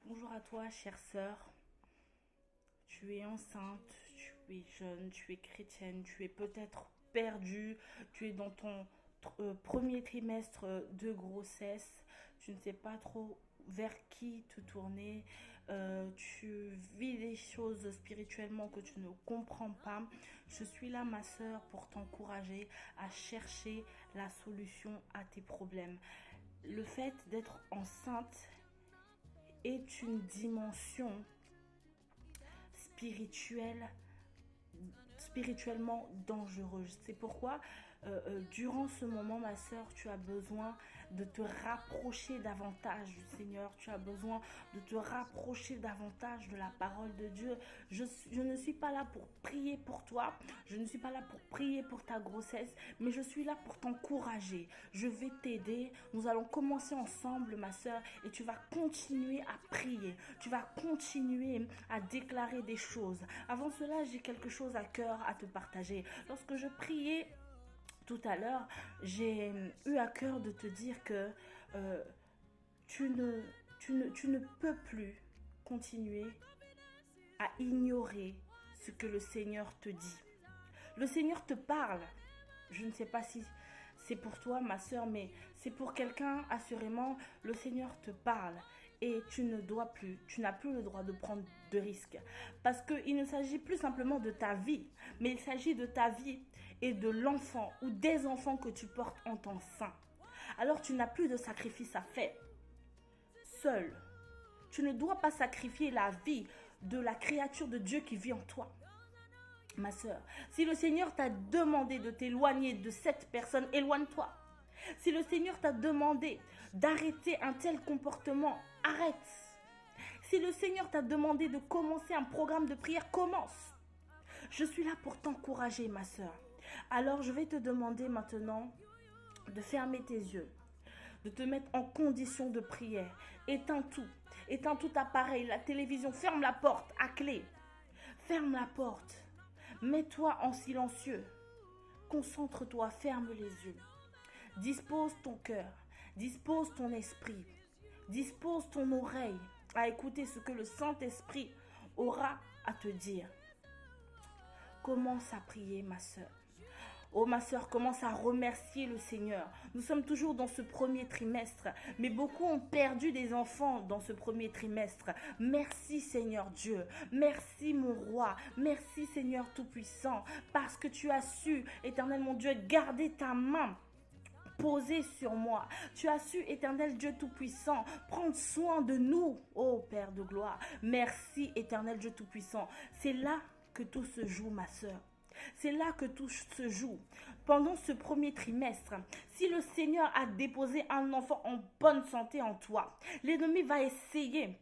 Bonjour à toi, chère sœur. Tu es enceinte, tu es jeune, tu es chrétienne, tu es peut-être perdue, tu es dans ton premier trimestre de grossesse, tu ne sais pas trop vers qui te tourner, tu vis des choses spirituellement que tu ne comprends pas. Je suis là, ma sœur, pour t'encourager à chercher la solution à tes problèmes. Le fait d'être enceinte est une dimension spirituelle, spirituellement dangereuse. C'est pourquoi, durant ce moment, ma sœur, tu as besoin de te rapprocher davantage du Seigneur. Tu as besoin de te rapprocher davantage de la parole de Dieu. Je ne suis pas là pour prier pour toi. Je ne suis pas là pour prier pour ta grossesse, mais je suis là pour t'encourager. Je vais t'aider. Nous allons commencer ensemble, ma sœur, et tu vas continuer à prier. Tu vas continuer à déclarer des choses. Avant cela, j'ai quelque chose à cœur à te partager. Lorsque je priais tout à l'heure, j'ai eu à cœur de te dire que tu ne peux plus continuer à ignorer ce que le Seigneur te dit. Le Seigneur te parle. Je ne sais pas si c'est pour toi, ma soeur, mais c'est pour quelqu'un, assurément, le Seigneur te parle. Et tu n'as plus le droit de prendre de risques. Parce qu'il ne s'agit plus simplement de ta vie, mais il s'agit de ta vie et de l'enfant ou des enfants que tu portes en ton sein. Alors tu n'as plus de sacrifice à faire. Seul. Tu ne dois pas sacrifier la vie de la créature de Dieu qui vit en toi. Ma soeur, si le Seigneur t'a demandé de t'éloigner de cette personne, éloigne-toi. Si le Seigneur t'a demandé d'arrêter un tel comportement, arrête. Si le Seigneur t'a demandé de commencer un programme de prière, commence. Je suis là pour t'encourager, ma soeur. Alors, je vais te demander maintenant de fermer tes yeux, de te mettre en condition de prière. Éteins tout appareil, la télévision, ferme la porte à clé. Ferme la porte. Mets-toi en silencieux. Concentre-toi, ferme les yeux. Dispose ton cœur, dispose ton esprit, dispose ton oreille à écouter ce que le Saint-Esprit aura à te dire. Commence à prier, ma soeur. Oh, ma soeur, commence à remercier le Seigneur. Nous sommes toujours dans ce premier trimestre, mais beaucoup ont perdu des enfants dans ce premier trimestre. Merci, Seigneur Dieu. Merci, mon roi. Merci, Seigneur Tout-Puissant, parce que tu as su, éternel mon Dieu, garder ta main posée sur moi. Tu as su, éternel Dieu Tout-Puissant, prendre soin de nous, ô Père de gloire. Merci, éternel Dieu Tout-Puissant. C'est là que tout se joue, ma soeur. C'est là que tout se joue. Pendant ce premier trimestre, si le Seigneur a déposé un enfant en bonne santé en toi, l'ennemi va essayer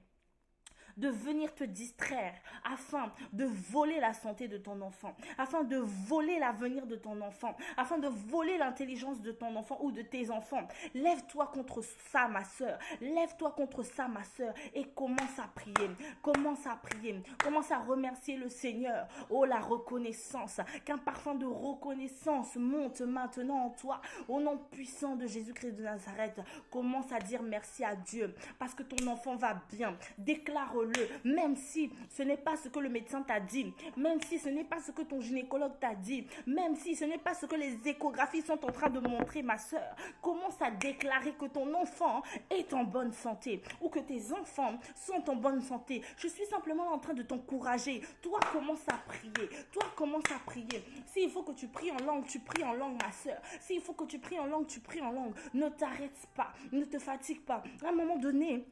de venir te distraire afin de voler la santé de ton enfant, afin de voler l'avenir de ton enfant, afin de voler l'intelligence de ton enfant ou de tes enfants. Lève-toi contre ça, ma soeur. Lève-toi contre ça, ma soeur, et commence à prier. Commence à prier. Commence à remercier le Seigneur. Oh, la reconnaissance. Qu'un parfum de reconnaissance monte maintenant en toi. Au nom puissant de Jésus-Christ de Nazareth, commence à dire merci à Dieu parce que ton enfant va bien. Déclare-le, même si ce n'est pas ce que le médecin t'a dit, même si ce n'est pas ce que ton gynécologue t'a dit, même si ce n'est pas ce que les échographies sont en train de montrer, ma soeur. Commence à déclarer que ton enfant est en bonne santé ou que tes enfants sont en bonne santé. Je suis simplement en train de t'encourager. Toi, commence à prier. Toi, commence à prier. S'il faut que tu pries en langue, tu pries en langue, ma soeur. S'il faut que tu pries en langue, tu pries en langue. Ne t'arrête pas, ne te fatigue pas. À un moment donné,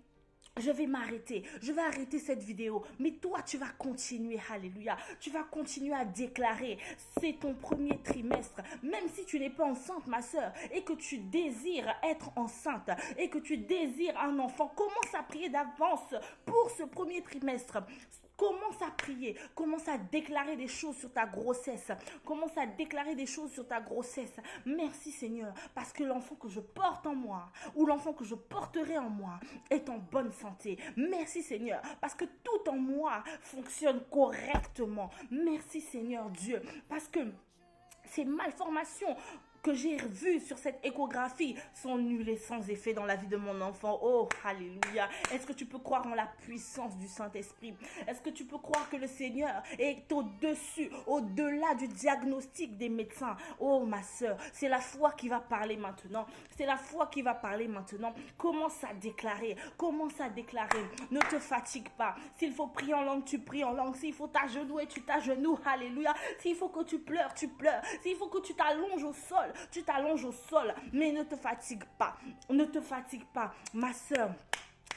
je vais m'arrêter, je vais arrêter cette vidéo, mais toi tu vas continuer, alléluia, tu vas continuer à déclarer, c'est ton premier trimestre, même si tu n'es pas enceinte, ma soeur, et que tu désires être enceinte, et que tu désires un enfant, commence à prier d'avance pour ce premier trimestre. Commence à prier, commence à déclarer des choses sur ta grossesse, commence à déclarer des choses sur ta grossesse. Merci Seigneur, parce que l'enfant que je porte en moi, ou l'enfant que je porterai en moi, est en bonne santé. Merci Seigneur, parce que tout en moi fonctionne correctement. Merci Seigneur Dieu, parce que ces malformations que j'ai vues sur cette échographie sont nulles et sans effet dans la vie de mon enfant. Oh, alléluia. Est-ce que tu peux croire en la puissance du Saint-Esprit? Est-ce que tu peux croire que le Seigneur est au-dessus, au-delà du diagnostic des médecins? Oh, ma soeur, c'est la foi qui va parler maintenant. C'est la foi qui va parler maintenant. Commence à déclarer. Commence à déclarer. Ne te fatigue pas. S'il faut prier en langue, tu pries en langue. S'il faut t'agenouiller, tu t'agenouilles. Alléluia. S'il faut que tu pleures, tu pleures. S'il faut que tu t'allonges au sol, tu t'allonges au sol. Mais ne te fatigue pas. Ne te fatigue pas, ma soeur.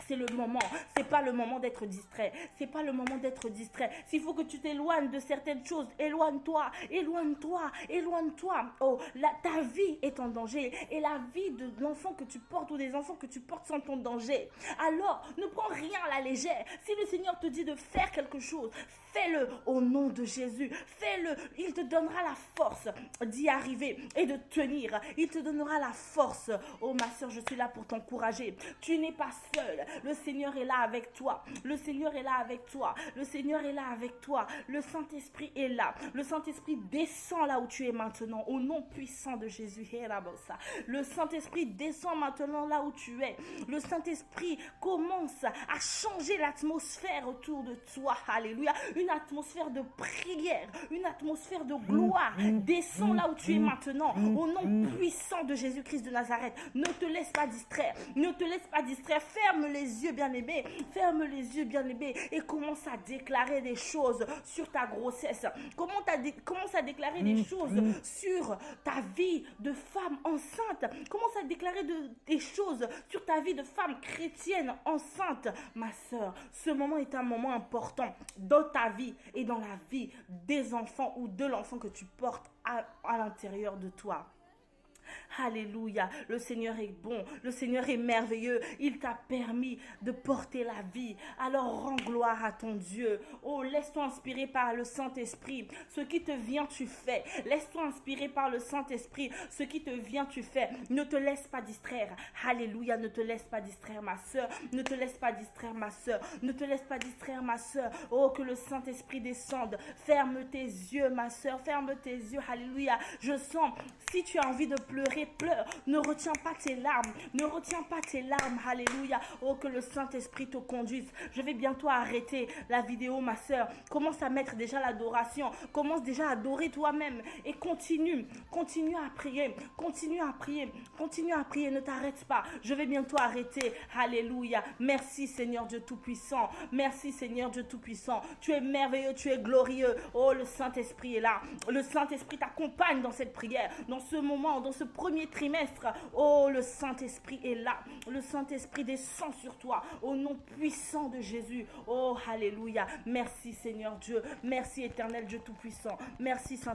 C'est le moment, c'est pas le moment d'être distrait, c'est pas le moment d'être distrait. S'il faut que tu t'éloignes de certaines choses, éloigne-toi, éloigne-toi, éloigne-toi. Oh, ta vie est en danger et la vie de l'enfant que tu portes ou des enfants que tu portes sont en danger. Alors, ne prends rien à la légère. Si le Seigneur te dit de faire quelque chose, fais-le au nom de Jésus. Fais-le, il te donnera la force d'y arriver et de tenir. Il te donnera la force. Oh ma soeur, je suis là pour t'encourager. Tu n'es pas seule. Le Seigneur est là avec toi. Le Seigneur est là avec toi. Le Seigneur est là avec toi. Le Saint-Esprit est là. Le Saint-Esprit descend là où tu es maintenant. Au nom puissant de Jésus. Le Saint-Esprit descend maintenant là où tu es. Le Saint-Esprit commence à changer l'atmosphère autour de toi. Alléluia. Une atmosphère de prière. Une atmosphère de gloire. Descend là où tu es maintenant. Au nom puissant de Jésus-Christ de Nazareth. Ne te laisse pas distraire. Ne te laisse pas distraire. Ferme les yeux, bien-aimé. Ferme les yeux, bien-aimé. Et commence à déclarer des choses sur ta grossesse. Commence à déclarer des choses sur ta vie de femme enceinte. Commence à déclarer des choses sur ta vie de femme chrétienne enceinte. Ma soeur, ce moment est un moment important dans ta vie et dans la vie des enfants ou de l'enfant que tu portes à l'intérieur de toi. Alléluia, le Seigneur est bon, le Seigneur est merveilleux, il t'a permis de porter la vie, alors rends gloire à ton Dieu. Oh, laisse-toi inspirer par le Saint-Esprit, ce qui te vient tu fais, laisse-toi inspirer par le Saint-Esprit, ce qui te vient tu fais, ne te laisse pas distraire. Alléluia, ne te laisse pas distraire ma soeur, ne te laisse pas distraire ma soeur, ne te laisse pas distraire ma soeur. Oh, que le Saint-Esprit descende, ferme tes yeux ma soeur, ferme tes yeux. Alléluia, je sens, si tu as envie de pleurer, pleure, ne retiens pas tes larmes, ne retiens pas tes larmes. Alléluia. Oh, que le Saint-Esprit te conduise. Je vais bientôt arrêter la vidéo ma soeur. Commence à mettre déjà l'adoration, commence déjà à adorer toi-même et continue à prier, continue à prier, ne t'arrête pas. Je vais bientôt arrêter. Alléluia. Merci Seigneur Dieu Tout-Puissant, merci Seigneur Dieu Tout-Puissant, tu es merveilleux, tu es glorieux. Oh, le Saint-Esprit est là, le Saint-Esprit t'accompagne dans cette prière, dans ce moment, dans ce premier trimestre. Oh, le Saint-Esprit est là. Le Saint-Esprit descend sur toi au nom puissant de Jésus. Oh, alléluia. Merci Seigneur Dieu. Merci éternel Dieu Tout-Puissant. Merci Saint